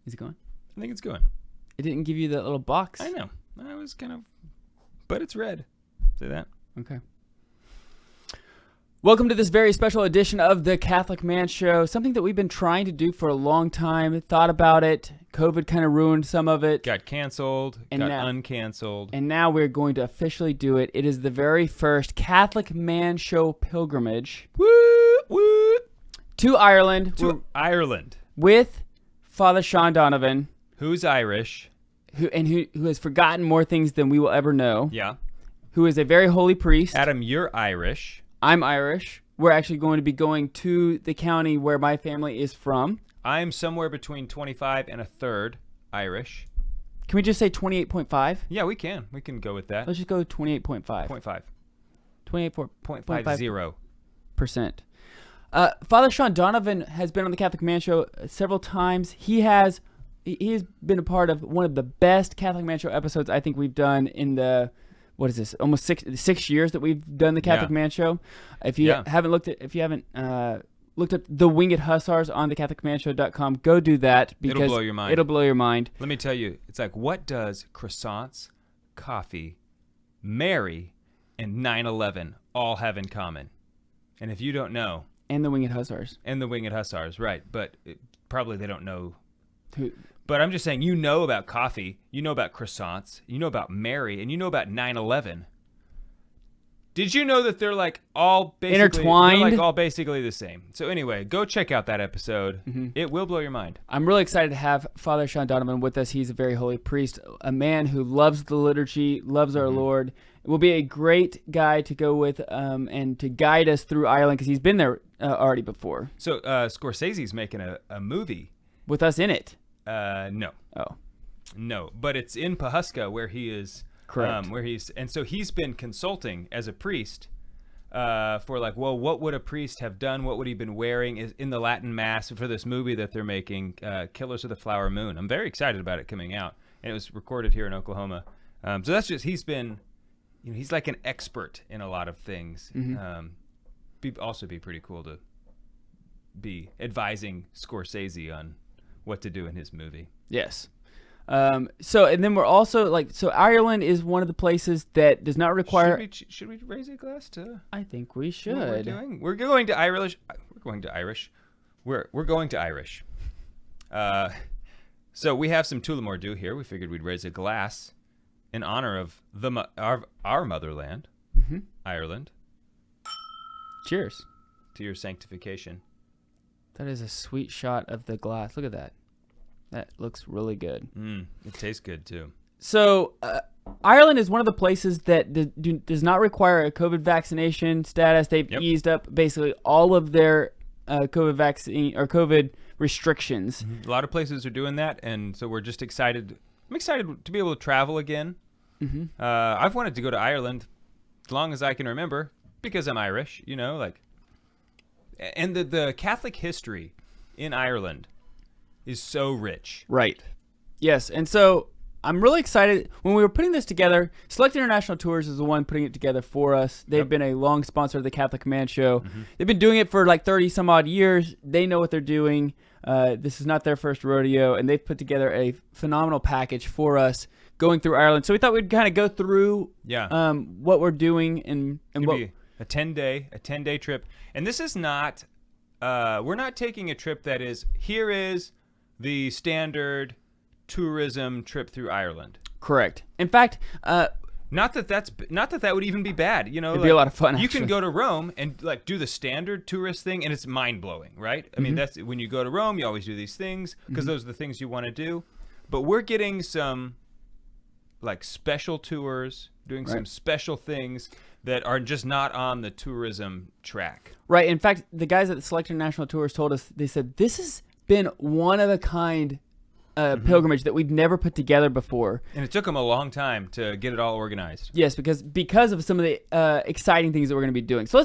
Is it going? I think it's going. It didn't give you that little box. I know. I was kind of... But it's red. Say that. Okay. Welcome to this very special edition of the Catholic Man Show. Something that we've been trying to do for a long time. Thought about it. COVID kind of ruined some of it. Got canceled. Got uncanceled. And now we're going to officially do it. It is the very first Catholic Man Show pilgrimage. Woo! Woo! To Ireland. Ireland. With Father Sean Donovan. Who's Irish. Who has forgotten more things than we will ever know. Yeah. Who is a very holy priest. Adam, you're Irish. I'm Irish. We're actually going to be going to the county where my family is from. I'm somewhere between 25 and a third Irish. Can we just say 28.5? Yeah, we can. We can go with that. Let's just go 28.5. 0.5. 28.50%. Father Sean Donovan has been on the Catholic Man Show several times. He has been a part of one of the best Catholic Man Show episodes I think we've done in the... What is this? Almost 6 years that we've done the Catholic Man Show. If you haven't looked up the Winged Hussars on thecatholicmanshow.com, go do that because it'll blow your mind. It'll blow your mind. Let me tell you, it's like, what does croissants, coffee, Mary, and 9/11 all have in common? And if you don't know, and the Winged Hussars, right? But probably they don't know. But I'm just saying, you know about coffee, you know about croissants, you know about Mary, and you know about 9/11. Did you know that they're like all basically intertwined? They're like all basically the same. So anyway, go check out that episode. Mm-hmm. It will blow your mind. I'm really excited to have Father Sean Donovan with us. He's a very holy priest, a man who loves the liturgy, loves our Lord. It will be a great guy to go with and to guide us through Ireland because he's been there already before. So Scorsese's making a movie. With us in it. No. Oh. No, but it's in Pawhuska where he is. Correct. And so he's been consulting as a priest for like, well, what would a priest have done? What would he have been wearing in the Latin Mass for this movie that they're making, Killers of the Flower Moon. I'm very excited about it coming out. And it was recorded here in Oklahoma. So that's just, he's been, he's like an expert in a lot of things. Mm-hmm. Also be pretty cool to be advising Scorsese on what to do in his movie. Yes. And then we're also so Ireland is one of the places that does not require. Should we raise a glass to? I think we should. What we're doing? We're going to Irish. We're going to Irish. So we have some Tullamore Dew here. We figured we'd raise a glass in honor of our motherland, Ireland. Cheers to your sanctification. That is a sweet shot of the glass. Look at that. That looks really good. It tastes good, too. So, Ireland is one of the places that does not require a COVID vaccination status. They've eased up basically all of their COVID vaccine or COVID restrictions. Mm-hmm. A lot of places are doing that, and so we're just excited. I'm excited to be able to travel again. Mm-hmm. I've wanted to go to Ireland as long as I can remember because I'm Irish, And the Catholic history in Ireland is so rich. Right. Yes. And so I'm really excited. When we were putting this together, Select International Tours is the one putting it together for us. They've been a long sponsor of the Catholic Man Show. Mm-hmm. They've been doing it for like 30 some odd years. They know what they're doing. This is not their first rodeo, and they've put together a phenomenal package for us going through Ireland. So we thought we'd kind of go through what we're doing and what... Be a 10-day trip. And this is not... we're not taking a trip that is... Here is the standard tourism trip through Ireland. Correct. In fact, not that would even be bad. It'd be a lot of fun. You can go to Rome and like do the standard tourist thing, and it's mind blowing, right? I mean, that's when you go to Rome, you always do these things because those are the things you want to do. But we're getting some like special tours, doing some special things that are just not on the tourism track. Right. In fact, the guys at the Select International Tours told us, they said, this has been one of a kind pilgrimage that we've never put together before. And it took them a long time to get it all organized. Yes, because of some of the exciting things that we're going to be doing. So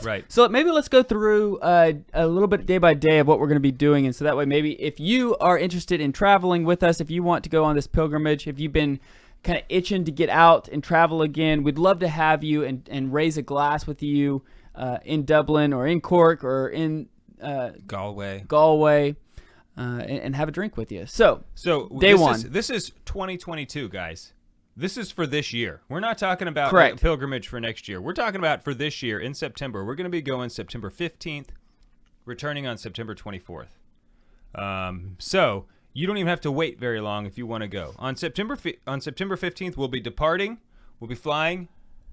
maybe let's go through a little bit day by day of what we're going to be doing. And so that way, maybe if you are interested in traveling with us, if you want to go on this pilgrimage, if you've been kind of itching to get out and travel again, we'd love to have you and raise a glass with you in Dublin or in Cork or in Galway. and have a drink with you. So day this one. This is 2022, guys. This is for this year. We're not talking about Correct. pilgrimage for next year. We're talking about for this year in September. We're going to be going September 15th, returning on September 24th. So you don't even have to wait very long if you want to go. On September 15th, we'll be departing. We'll be flying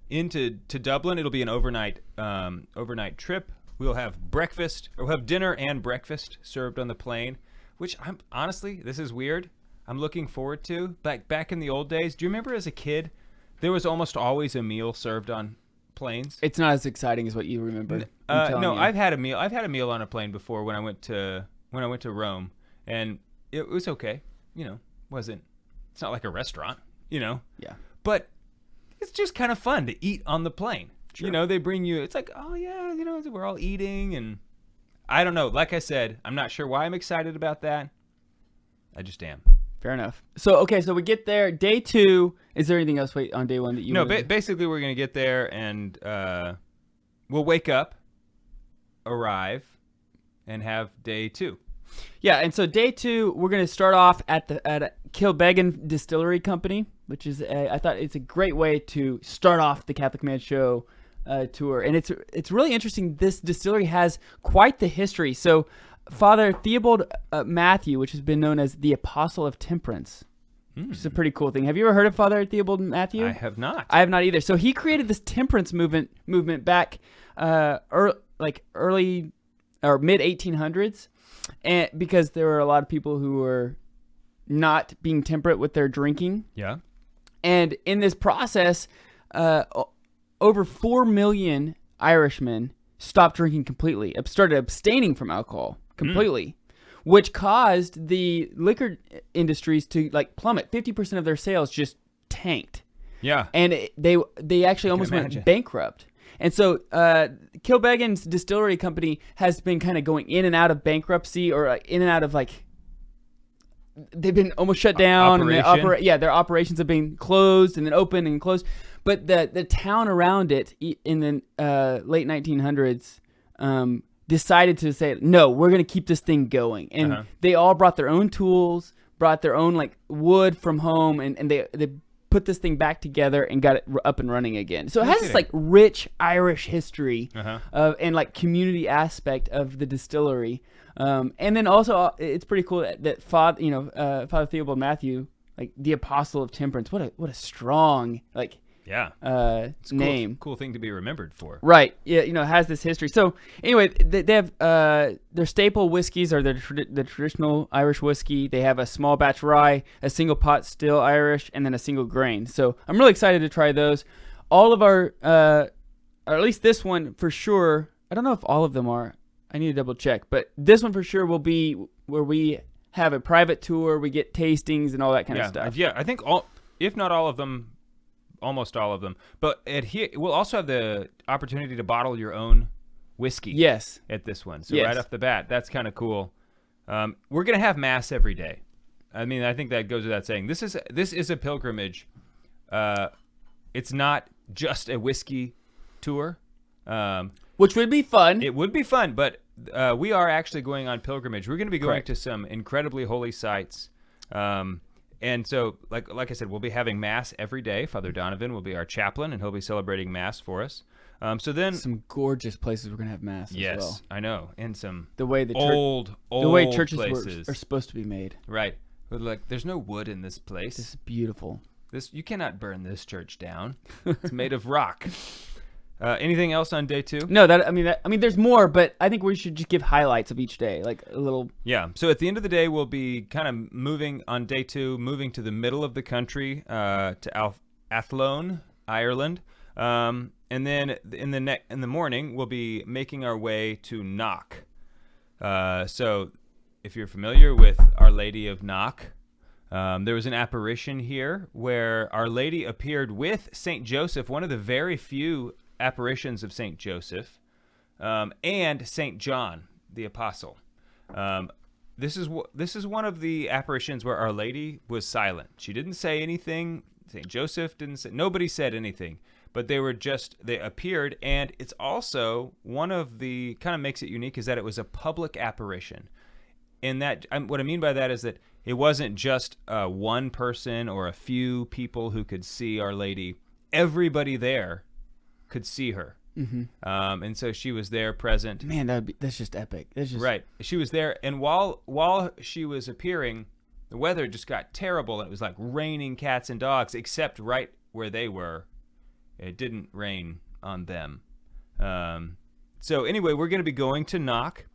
into Dublin. It'll be an overnight trip. We'll have breakfast, or we'll have dinner and breakfast served on the plane, which this is weird. I'm looking forward to. Back in the old days, do you remember as a kid, there was almost always a meal served on planes? It's not as exciting as what you remember. No, I've had a meal. I've had a meal on a plane before when I went to Rome, and it was okay. It's not like a restaurant, Yeah. but it's just kind of fun to eat on the plane. Sure. They bring you, it's like, oh yeah, we're all eating, and I don't know. Like I said, I'm not sure why I'm excited about that. I just am. Fair enough. So we get there. Day 2. Is there anything else on day 1 that you? No, basically we're gonna get there and we'll wake up, arrive, and have day 2. Yeah, and so day 2 we're gonna start off at Kilbeggan Distillery Company, which is I thought it's a great way to start off the Catholic Man Show tour, and it's really interesting. This distillery has quite the history. So Father Theobald Matthew, which has been known as the Apostle of Temperance, which is a pretty cool thing. Have you ever heard of Father Theobald Matthew? I have not. I have not either. So he created this temperance movement back early or mid 1800s, and because there were a lot of people who were not being temperate with their drinking. Yeah. And in this process, over 4 million Irishmen stopped drinking completely, started abstaining from alcohol completely, which caused the liquor industries to plummet. 50% of their sales just tanked. Yeah. And they actually almost went bankrupt. And so Kilbeggan's Distillery Company has been kind of going in and out of bankruptcy, or in and out of they've been almost shut down. Operation. And their operations have been closed and then open and closed. But the town around it in the late 1900s decided to say, no, we're going to keep this thing going. And they all brought their own tools, brought their own wood from home, and they put this thing back together and got it up and running again. So it has this rich Irish history and community aspect of the distillery. And then also it's pretty cool that Father Theobald Matthew, the Apostle of Temperance. What a strong it's name. Cool thing to be remembered for. Right. Yeah. It has this history. So anyway, they have their staple whiskeys are the traditional Irish whiskey. They have a small batch rye, a single pot still Irish, and then a single grain. So I'm really excited to try those. All of our, or at least this one for sure. I don't know if all of them are. I need to double check, but this one for sure will be where we have a private tour. We get tastings and all that kind of stuff. Yeah. I think if not all of them, almost all of them. But we'll also have the opportunity to bottle your own whiskey. Yes. At this one. So right off the bat, that's kind of cool. We're going to have mass every day. I mean, I think that goes without saying. This is a pilgrimage. It's not just a whiskey tour. Which would be fun. It would be fun, but we are actually going on pilgrimage. We're going to be going to some incredibly holy sites. And so, like I said, we'll be having Mass every day. Father Donovan will be our chaplain, and he'll be celebrating Mass for us. So then, some gorgeous places we're gonna have Mass. Yes, as well. I know, and some the way old the way churches places are supposed to be made. Right, but there's no wood in this place. This is beautiful. You cannot burn this church down. It's made of rock. Anything else on day 2? No, I mean, there's more, but I think we should just give highlights of each day, a little. Yeah. So at the end of the day, we'll be kind of moving on day 2, moving to the middle of the country, to Athlone, Ireland, and then in the morning we'll be making our way to Knock. So if you're familiar with Our Lady of Knock, there was an apparition here where Our Lady appeared with Saint Joseph, one of the very few apparitions of Saint Joseph, and Saint John the Apostle. This is one of the apparitions where Our Lady was silent. She didn't say anything. Saint Joseph didn't say. Nobody said anything. But they appeared, and it's also one of the kind of makes it unique is that it was a public apparition. in that, what I mean by that is that it wasn't just one person or a few people who could see Our Lady. Everybody there could see her. And so she was there present. Man, that's just epic. That's just right. She was there, and while she was appearing, the weather just got terrible. It was like raining cats and dogs, except right where they were. It didn't rain on them. So anyway, we're going to be going to Knock.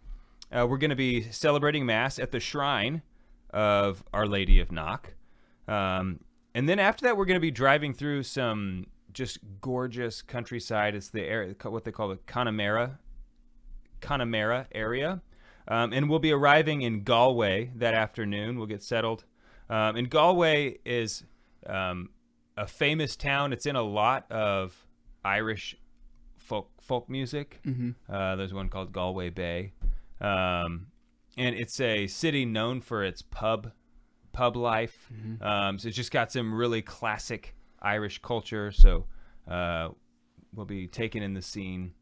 We're going to be celebrating Mass at the shrine of Our Lady of Knock. And then after that, we're going to be driving through some just gorgeous countryside. It's the area, what they call the Connemara area. And we'll be arriving in Galway that afternoon. We'll get settled. And Galway is a famous town. It's in a lot of Irish folk music. There's one called Galway Bay. And it's a city known for its pub life. So it's just got some really classic Irish culture. So we'll be taking in the scene.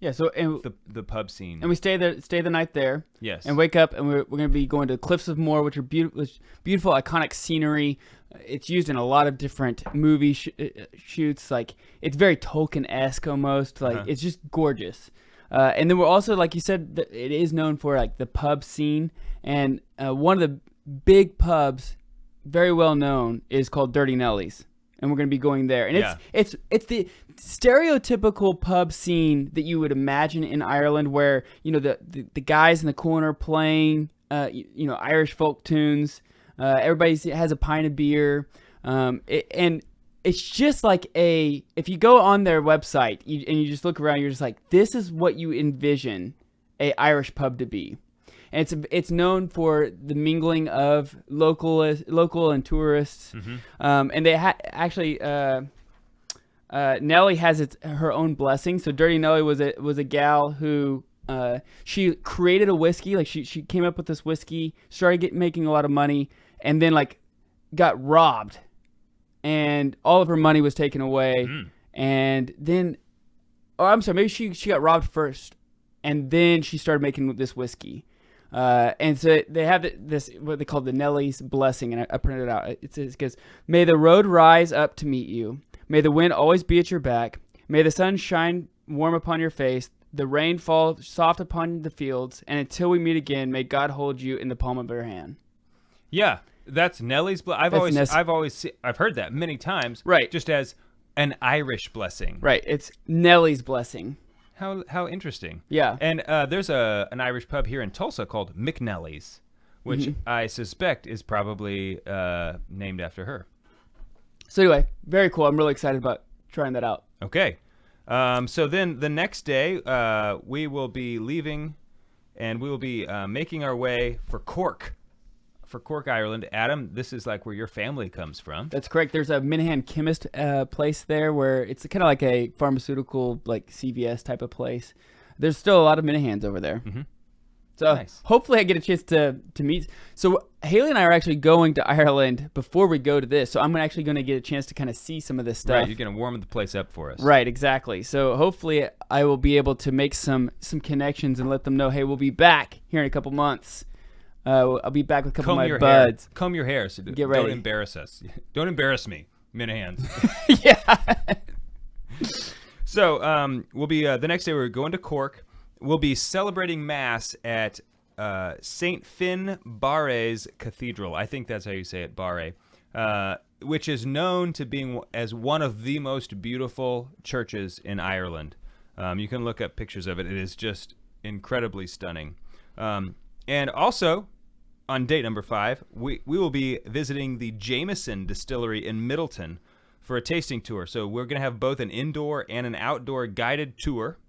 Yeah, so and the pub scene. And we stay the night there. Yes. And wake up, and we're going to be going to the Cliffs of Moher, which are beautiful, iconic scenery. It's used in a lot of different movie shoots. Like, it's very Tolkien-esque almost. Like, it's just gorgeous. And then we're also, like you said, it is known for like the pub scene. And one of the big pubs, very well known, is called Dirty Nelly's. And we're going to be going there. And it's the stereotypical pub scene that you would imagine in Ireland, where, you know, the guys in the corner playing, Irish folk tunes. Everybody has a pint of beer. And it's just like if you go on their website and you just look around, you're just like, this is what you envision a Irish pub to be. And it's known for the mingling of local and tourists. And they actually Nelly has her own blessing. So Dirty Nelly was a gal who she created a whiskey. Like she came up with this whiskey, started making a lot of money, and then like got robbed, and all of her money was taken away. And then, I'm sorry, maybe she got robbed first, and then she started making this whiskey. And so they have this, what they call the Nelly's blessing, and I printed it out. It says, "May the road rise up to meet you. May the wind always be at your back. May the sun shine warm upon your face. The rain fall soft upon the fields. And until we meet again, may God hold you in the palm of your hand." Yeah, that's Nelly's blessing. I've heard that many times. Right, just as an Irish blessing. Right, it's Nelly's blessing. How interesting. Yeah. And there's an Irish pub here in Tulsa called McNelly's, which I suspect is probably named after her. So anyway, very cool. I'm really excited about trying that out. Okay. So then the next day, we will be leaving, and we will be making our way for Cork, Ireland. Adam, this is like where your family comes from. That's correct. There's a Minahan chemist place there where it's kind of like a pharmaceutical, like CVS type of place. There's still a lot of Minahans over there. So nice. Hopefully I get a chance to meet. So Haley and I are actually going to Ireland before we go to this. So I'm actually going to get a chance to kind of see some of this stuff. Right, you're going to warm the place up for us. Right, exactly. So hopefully I will be able to make some connections and let them know, hey, we'll be back here in a couple months. I'll be back with a couple of my buds. Comb your hair. So get ready. Don't embarrass us. Don't embarrass me, Minahans. Yeah. So we'll be the next day. We're going to Cork. We'll be celebrating Mass at St. Finn Barre's Cathedral. I think that's how you say it, Barre, which is known to being as one of the most beautiful churches in Ireland. You can look up pictures of it. It is just incredibly stunning. And also, on date number 5, we will be visiting the Jameson Distillery in Middleton for a tasting tour. So we're going to have both an indoor and an outdoor guided tour.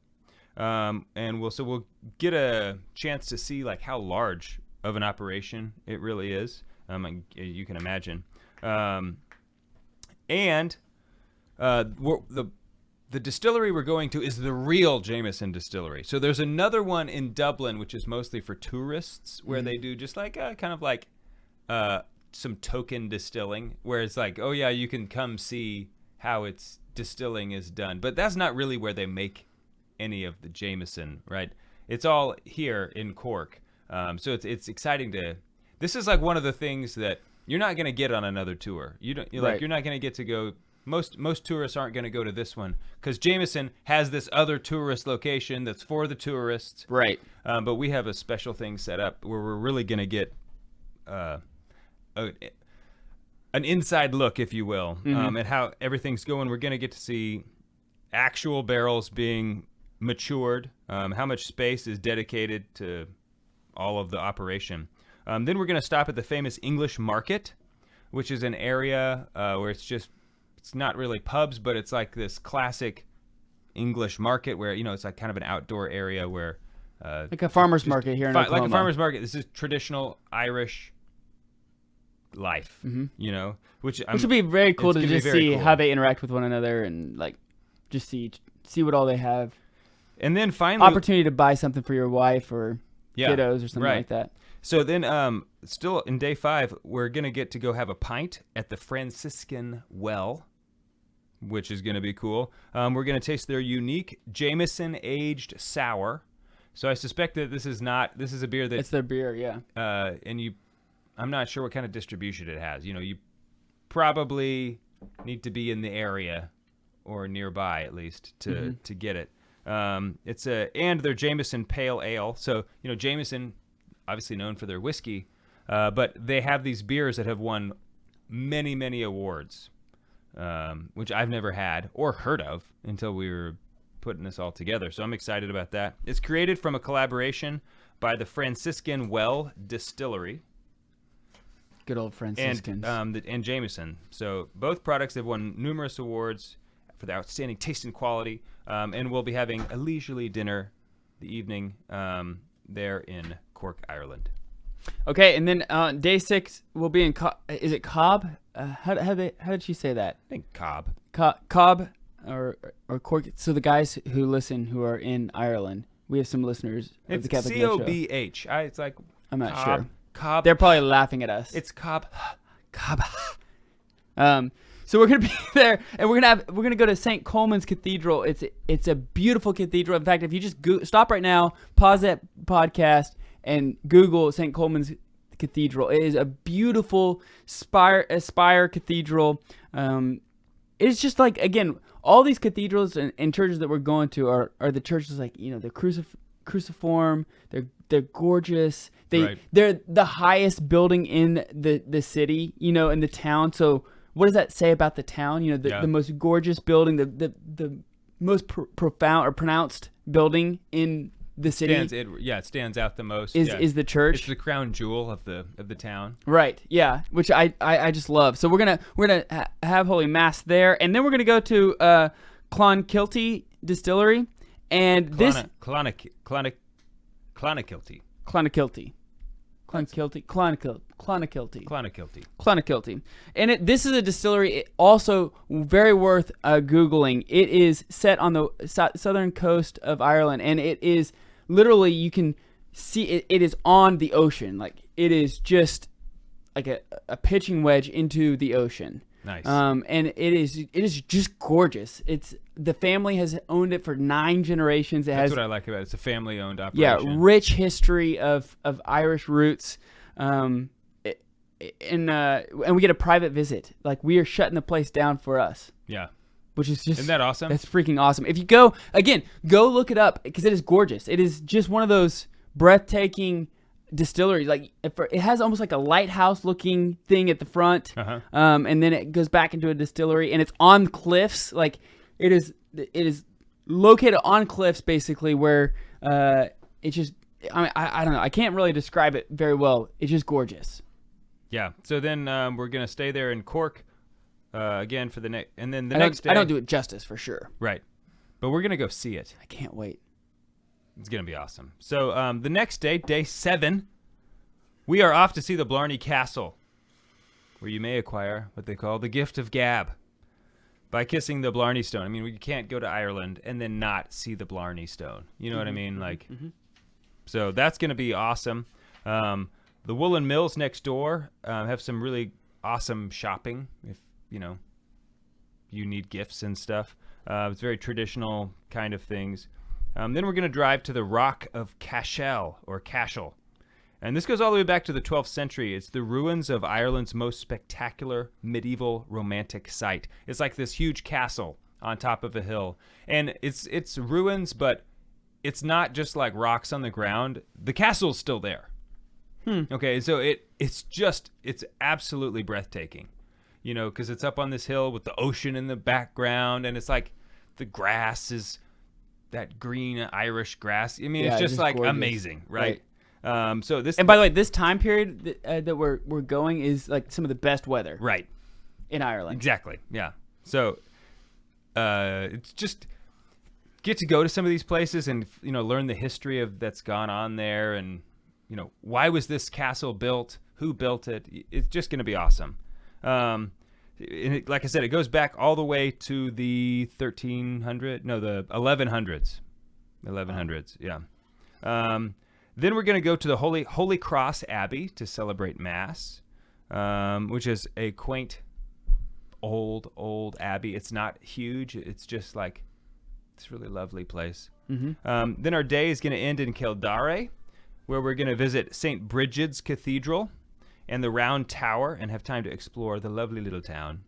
And we'll get a chance to see like how large of an operation it really is. You can imagine. The distillery we're going to is the real Jameson Distillery. So there's another one in Dublin, which is mostly for tourists, where they do just like kind of like some token distilling, where it's like, oh yeah, you can come see how its distilling is done. But that's not really where they make any of the Jameson, right? It's all here in Cork. So it's exciting to. This is like one of the things that you're not going to get on another tour. You're not going to get to go. Most tourists aren't going to go to this one because Jameson has this other tourist location that's for the tourists. Right. But we have a special thing set up where we're really going to get an inside look, if you will, at how everything's going. We're going to get to see actual barrels being matured, how much space is dedicated to all of the operation. Then we're going to stop at the famous English Market, which is an area where it's not really pubs, but it's like this classic English market where, it's like kind of an outdoor area where... like a farmer's market here in Oklahoma. Like a farmer's market. This is traditional Irish life, which would be very cool to just see how they interact with one another and like just see what all they have. And then finally... opportunity to buy something for your wife or kiddos or something like that. So then, still in day 5, we're going to get to go have a pint at the Franciscan Well, which is going to be cool. We're going to taste their unique Jameson aged sour. So I suspect that this is a beer that... It's their beer, yeah. And I'm not sure what kind of distribution it has. You probably need to be in the area or nearby at least to get it. And their Jameson Pale Ale. So, Jameson... obviously known for their whiskey, but they have these beers that have won many, many awards, which I've never had or heard of until we were putting this all together. So I'm excited about that. It's created from a collaboration by the Franciscan Well Distillery. Good old Franciscans. And Jameson. So both products have won numerous awards for their outstanding taste and quality, and we'll be having a leisurely dinner the evening there in Cork, Ireland. Okay, and then day 6 will be in is it Cobb? How did she say that? I think Cobb. Cobb or Cork. So the guys who listen who are in Ireland, we have some listeners of the Catholic Show. Cobh. It's like I'm not sure. Cobb. They're probably laughing at us. It's Cobb. Cobb. So we're gonna be there, and we're gonna go to St. Coleman's Cathedral. It's a beautiful cathedral. In fact, if you just stop right now, pause that podcast, and Google St. Coleman's Cathedral. It is a beautiful spire cathedral. It's just like, again, all these cathedrals and churches that we're going to are the churches like they're cruciform. They're gorgeous. They're the highest building in the city. In the town. So. What does that say about the town? The most gorgeous building, the most profound or pronounced building in the city. It stands out the most. Is the church? It's the crown jewel of the town. Right. Yeah. Which I just love. So we're gonna have Holy Mass there, and then we're gonna go to Clonakilty Distillery, and Clonakilty. And this is a distillery also very worth Googling. It is set on the southern coast of Ireland, and it is literally, you can see it is on the ocean. Like, it is just like a pitching wedge into the ocean. Nice. And it is just gorgeous. The family has owned it for 9 generations. That's what I like about it. It's a family-owned operation. Yeah, rich history of Irish roots. And we get a private visit. Like, we are shutting the place down for us. Yeah. Which is just... Isn't that awesome? That's freaking awesome. If you go look it up, because it is gorgeous. It is just one of those breathtaking distilleries. Like, it has almost like a lighthouse looking thing at the front. And then it goes back into a distillery, and it's on cliffs. Like, it is located on cliffs, basically, where it's just... I don't know. I can't really describe it very well. It's just gorgeous. Yeah. So then we're gonna stay there in Cork again for the next, and then the next day. I don't do it justice for sure. Right. But we're gonna go see it. I can't wait. It's gonna be awesome. So the next day, day 7, we are off to see the Blarney Castle, where you may acquire what they call the gift of gab by kissing the Blarney Stone. I mean, we can't go to Ireland and then not see the Blarney Stone. You know what I mean? Like. So that's going to be awesome. The Woolen Mills next door have some really awesome shopping if, you need gifts and stuff. It's very traditional kind of things. Then we're going to drive to the Rock of Cashel, or Cashel. And this goes all the way back to the 12th century. It's the ruins of Ireland's most spectacular medieval romantic site. It's like this huge castle on top of a hill. And it's ruins, but it's not just like rocks on the ground. The castle's still there. Okay, so it's absolutely breathtaking. You know, because it's up on this hill with the ocean in the background, and it's like the grass is that green Irish grass. I mean, it's just like gorgeous. Amazing, right? So this, and by the way, this time period that we're going is like some of the best weather, right, in Ireland. Exactly, yeah. So it's just get to go to some of these places and learn the history of that's gone on there, and why was this castle built? Who built it? It's just going to be awesome. Like I said, it goes back all the way to the 1100s. 1100s, yeah. Then we're going to go to the Holy Cross Abbey to celebrate Mass, which is a quaint, old abbey. It's not huge. It's just like it's a really lovely place. Mm-hmm. Then our day is going to end in Kildare, where we're going to visit St. Brigid's Cathedral and the Round Tower, and have time to explore the lovely little town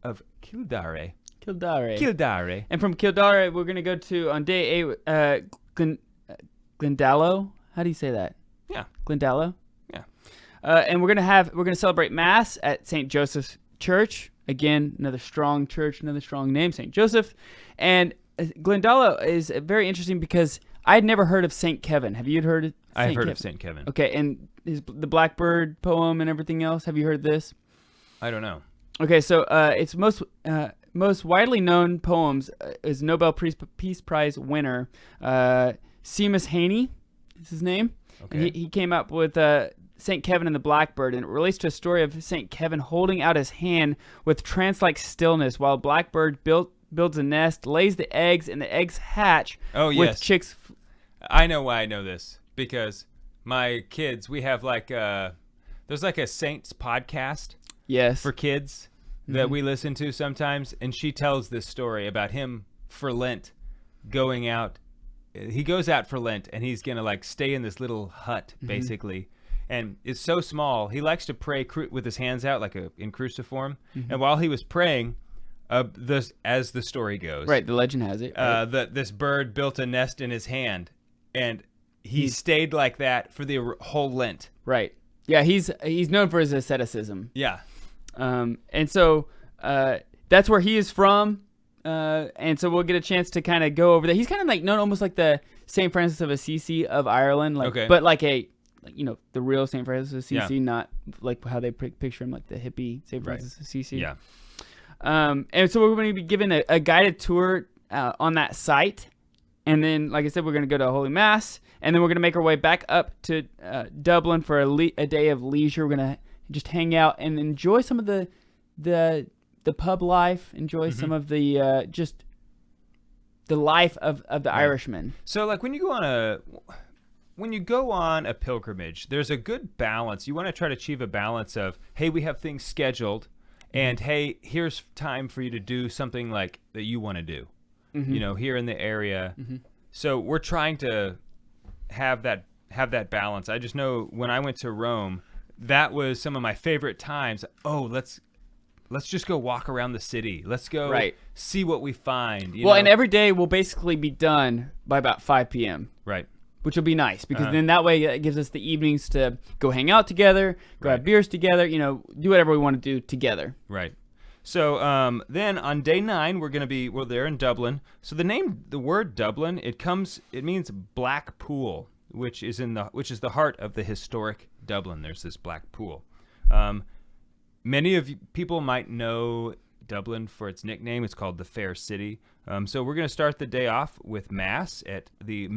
of Kildare. Kildare. And from Kildare, we're going to go to, on day 8, Glendalough. How do you say that? Yeah. Glendalough? Yeah. And we're going to celebrate Mass at St. Joseph's Church. Again, another strong church, another strong name, St. Joseph. And Glendalough is very interesting because I had never heard of St. Kevin. Have you heard of St. Kevin? I've heard of St. Kevin. Okay, and the Blackbird poem and everything else. Have you heard this? I don't know. Okay, so its most widely known poems is Nobel Peace Prize winner Seamus Heaney is his name. Okay. And he came up with St. Kevin and the Blackbird, and it relates to a story of St. Kevin holding out his hand with trance-like stillness while a blackbird builds a nest, lays the eggs, and the eggs hatch with chicks. I know why I know this, because my kids, we have like there's like a Saints podcast for kids that we listen to sometimes, and she tells this story about him for Lent going out. He goes out for Lent, and he's going to like stay in this little hut, basically. And it's so small. He likes to pray with his hands out, like in cruciform. And while he was praying, as the story goes, right, the legend has it, this bird built a nest in his hand, and he stayed like that for the whole Lent. Right. Yeah, he's known for his asceticism. Yeah. And so that's where he is from. And so we'll get a chance to kind of go over that. He's kind of like known almost like the St. Francis of Assisi of Ireland, but like the real St. Francis of Assisi, not like how they picture him, like the hippie St. Francis of Assisi. Yeah. And so we're going to be given a guided tour on that site. And then, like I said, we're going to go to a Holy Mass, and then we're going to make our way back up to Dublin for a day of leisure. We're going to just hang out and enjoy some of the pub life, enjoy some of the just the life of the Irishman. So, like when you go on a pilgrimage, there's a good balance. You want to try to achieve a balance of, hey, we have things scheduled, and hey, here's time for you to do something like that you want to do. Here in the area. So we're trying to have that balance. I just know when I went to Rome, that was some of my favorite times. Oh, let's just go walk around the city. Let's go see what we find. You know? And every day will basically be done by about 5 p.m. Right. Which will be nice because then that way it gives us the evenings to go hang out together, go have beers together, do whatever we want to do together. Right. So then on day 9 we're there in Dublin. So the word Dublin, it means black pool, which is the heart of the historic Dublin. There's this black pool. Many of people might know Dublin for its nickname. It's called the Fair City. So we're going to start the day off with Mass at the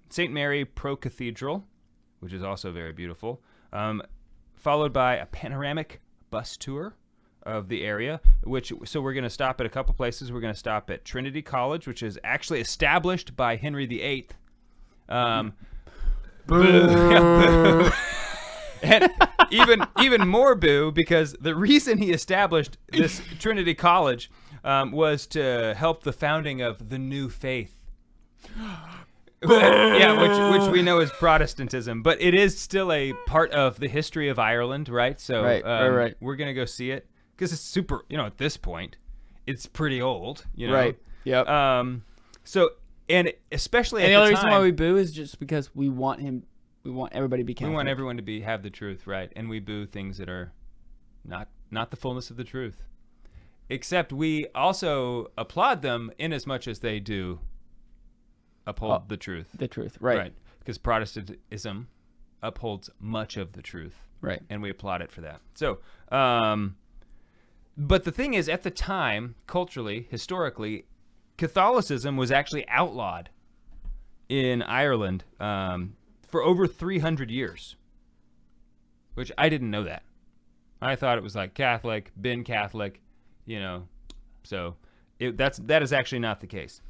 St. Mary Pro Cathedral, which is also very beautiful, followed by a panoramic bus tour of the area, so we're going to stop at a couple places. We're going to stop at Trinity College, which is actually established by Henry VIII. Boo. And even more boo, because the reason he established this Trinity College was to help the founding of the new faith. Yeah, which we know is Protestantism, but it is still a part of the history of Ireland, right? So right. we're gonna go see it because it's super. At this point, it's pretty old. Right. Yep. So and especially and at the only the reason time, why we boo is just because we want him. We want everybody to be Catholic. we want everyone to have the truth, right? And we boo things that are not the fullness of the truth. Except we also applaud them in as much as they do uphold the truth. The truth, right. Right. Because Protestantism upholds much of the truth. Right. And we applaud it for that. So, but the thing is, at the time, culturally, historically, Catholicism was actually outlawed in Ireland for over 300 years, which I didn't know that. I thought it was like Catholic, been Catholic, so that is actually not the case.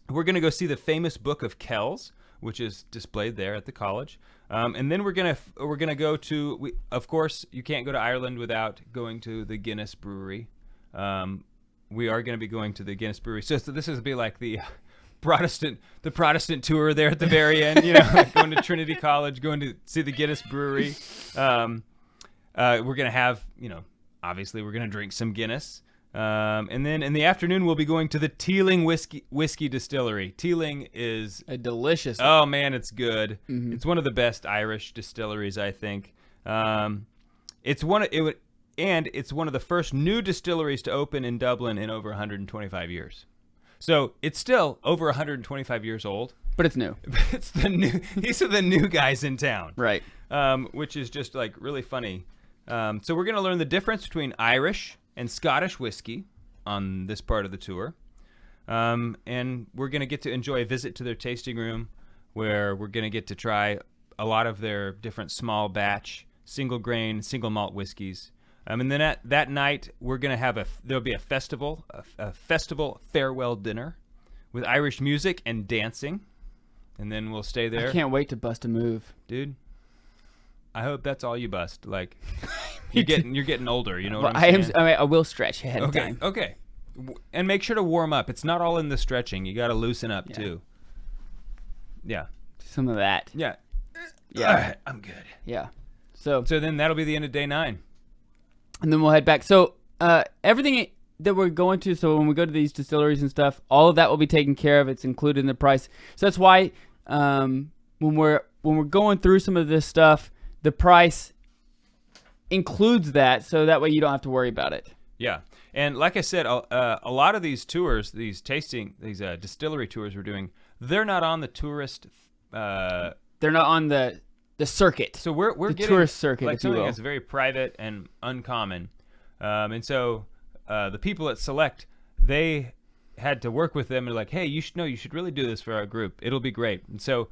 We're going to go see the famous Book of Kells, which is displayed there at the college, and then we're gonna go to. Of course, you can't go to Ireland without going to the Guinness Brewery. We are going to be going to the Guinness Brewery, so this is be like the Protestant tour there at the very end. Like going to Trinity College, going to see the Guinness Brewery. We're gonna have, obviously we're gonna drink some Guinness. And then in the afternoon, we'll be going to the Teeling whiskey distillery. Teeling is a delicious. Oh man, it's good. Mm-hmm. It's one of the best Irish distilleries, I think. It's one of the first new distilleries to open in Dublin in over 125 years. So it's still over 125 years old. But it's new. It's the new. These are the new guys in town, right? Which is just like really funny. So we're gonna learn the difference between Irish and Scottish whiskey on this part of the tour. And we're going to get to enjoy a visit to their tasting room where we're going to get to try a lot of their different small batch, single grain, single malt whiskeys. And then that night, we're going to have there'll be a festival farewell dinner with Irish music and dancing. And then we'll stay there. I can't wait to bust a move. Dude, I hope that's all you bust. Like, you're getting older. You know what I'm saying? saying? I will stretch ahead of time. Okay. And make sure to warm up. It's not all in the stretching. You got to loosen up too. Yeah. Some of that. Yeah. Yeah. All right, I'm good. Yeah. So then that'll be the end of day 9. And then we'll head back. So everything that we're going to, so when we go to these distilleries and stuff, all of that will be taken care of. It's included in the price. So that's why when we're going through some of this stuff, the price includes that, so that way you don't have to worry about it. Yeah, and like I said, a lot of these tours, these distillery tours we're doing, they're not on the tourist. They're not on the circuit. So we're the getting tourist circuit, like if you something will. that's very private and uncommon, and so the people at Select, they had to work with them and like, hey, you should really do this for our group. It'll be great. And so.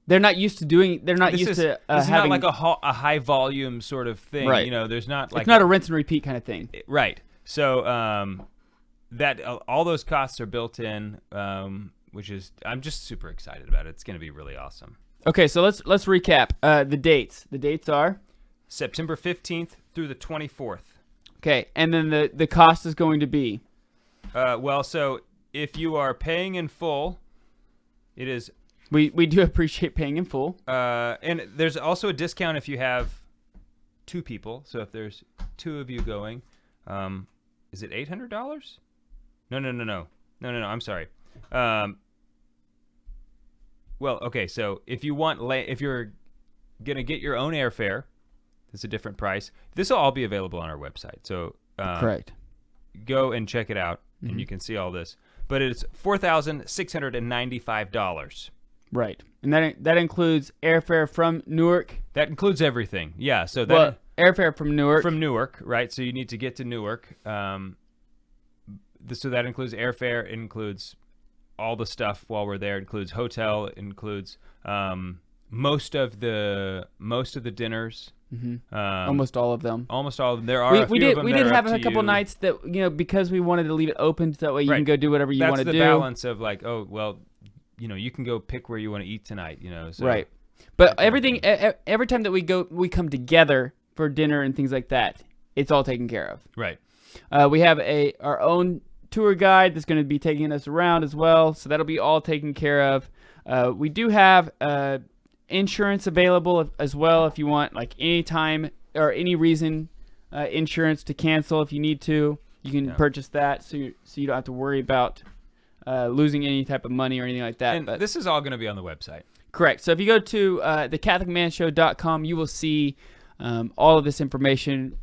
They're not used to doing. They're not used to this is having not like a high volume sort of thing. Right. There's not like it's not a rinse and repeat kind of thing. Right. So that all those costs are built in, which is I'm just super excited about it. It's going to be really awesome. Okay, so let's recap the dates. The dates are September 15th through the 24th. Okay, and then the cost is going to be. So if you are paying in full, it is. We do appreciate paying in full. And there's also a discount if you have 2 people. So if there's 2 of you going, is it $800? No. I'm sorry. Well, okay. So if you if you're gonna get your own airfare, it's a different price. This will all be available on our website. So correct. Go and check it out, and you can see all this. But it's $4,695. Right, and that includes airfare from Newark. That includes everything. Yeah. So that airfare from Newark. From Newark, right? So you need to get to Newark. So that includes airfare. It includes all the stuff while we're there. It includes hotel. It includes most of the dinners. Mm-hmm. Almost all of them. Almost all of them. There are. We did have a couple nights that because we wanted to leave it open so that way you can go do whatever you want to do. That's the balance of like, oh well. You can go pick where you want to eat tonight, So right. But everything, every time that we come together for dinner and things like that, it's all taken care of. Right. We have our own tour guide that's going to be taking us around as well, so that'll be all taken care of. We do have insurance available as well if you want, like any time or any reason insurance to cancel. If you need to, you can purchase that, so you don't have to worry about losing any type of money or anything like that. And this is all going to be on the website. Correct. So if you go to thecatholicmanshow.com, you will see all of this information.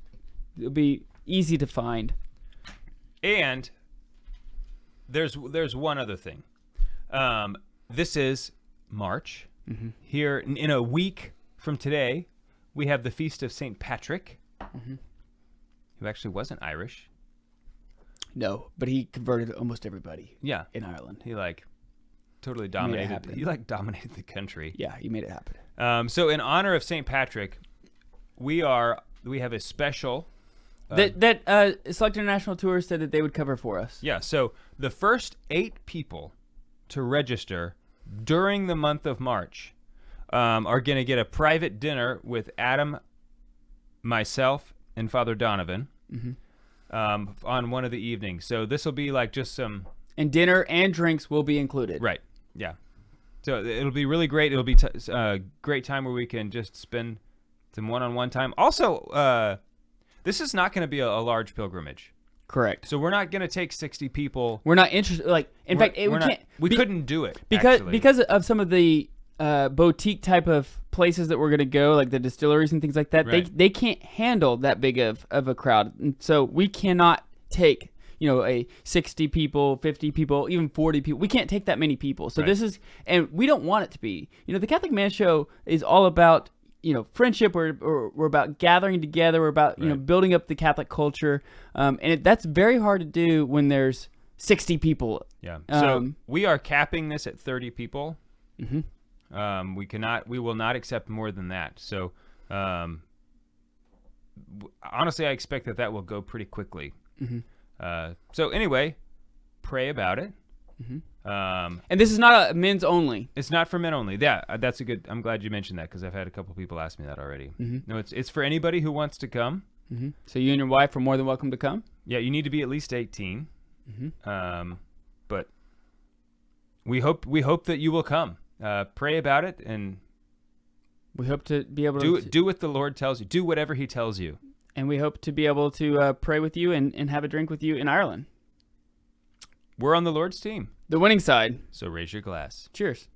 It'll be easy to find. And there's one other thing. This is March. Mm-hmm. Here in a week from today, we have the feast of St. Patrick, who actually wasn't Irish. No, but he converted almost everybody. Yeah, in Ireland, he totally dominated. He dominated the country. Yeah, he made it happen. So in honor of St. Patrick, we have a special. That Select International Tours said that they would cover for us. Yeah, so the first 8 people to register during the month of March are going to get a private dinner with Adam, myself, and Father Donovan on one of the evenings. So this will be like just some... And dinner and drinks will be included. Right, yeah. So it'll be really great. It'll be a great time where we can just spend some one-on-one time. Also, this is not going to be a large pilgrimage. Correct. So we're not going to take 60 people. We're not interested. Like, in fact, we couldn't do it because of some of the boutique type of places that we're going to go, like the distilleries and things like that. Right. They can't handle that big of a crowd, and so we cannot take a 60 people, 50 people, even 40 people. We can't take that many people. So this is, and we don't want it to be. The Catholic Man Show is all about friendship. We're about gathering together. We're about building up the Catholic culture, and that's very hard to do when there's 60 people. Yeah. So we are capping this at 30 people. Mm-hmm. We will not accept more than that. So honestly, I expect that will go pretty quickly. Mm-hmm. So anyway, pray about it. Mm-hmm. And this is not a men's only. It's not for men only. Yeah, that's a good. I'm glad you mentioned that because I've had a couple people ask me that already. Mm-hmm. No, it's for anybody who wants to come. Mm-hmm. So you and your wife are more than welcome to come. Yeah, you need to be at least 18. Mm-hmm. But we hope that you will come. Pray about it, and we hope to be able to do what the Lord tells you. Do whatever He tells you. And we hope to be able to pray with you and have a drink with you in Ireland. We're on the Lord's team. The winning side. So raise your glass. Cheers.